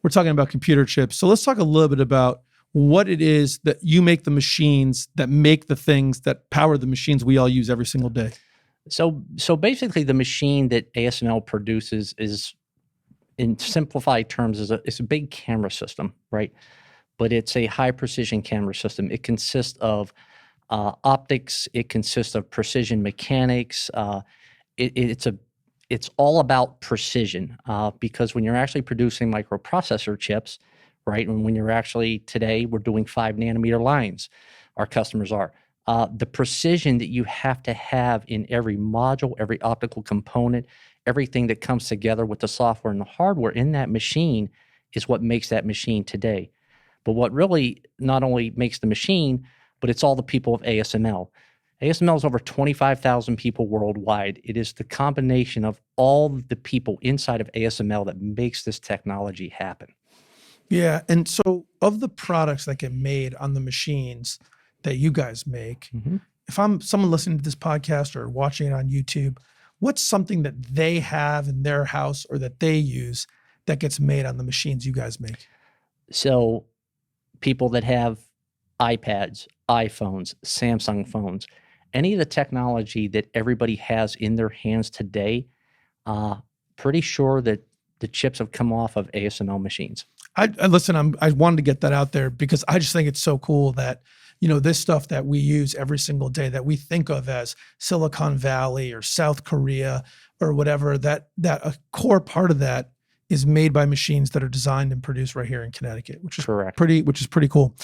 we're talking about computer chips. So let's talk a little bit about what it is that you make the machines that make the things that power the machines we all use every single day. So basically, the machine that ASML produces is, in simplified terms, it's a big camera system, right? But it's a high precision camera system. It consists of optics. It consists of precision mechanics. It's all about precision because when you're actually producing microprocessor chips, right? And when you're actually, today, we're doing 5 nanometer lines, our customers are. The precision that you have to have in every module, every optical component, everything that comes together with the software and the hardware in that machine is what makes that machine today. But what really not only makes the machine, but it's all the people of ASML. ASML is over 25,000 people worldwide. It is the combination of all the people inside of ASML that makes this technology happen. Yeah, and so of the products that get made on the machines that you guys make, if I'm someone listening to this podcast or watching it on YouTube, what's something that they have in their house or that they use that gets made on the machines you guys make? So people that have iPads, iPhones, Samsung phones, any of the technology that everybody has in their hands today, pretty sure that the chips have come off of ASML machines. I listen, I wanted to get that out there because I just think it's so cool that, you know, this stuff that we use every single day that we think of as Silicon Valley or South Korea or whatever, that a core part of that is made by machines that are designed and produced right here in Connecticut, which is Correct. pretty cool.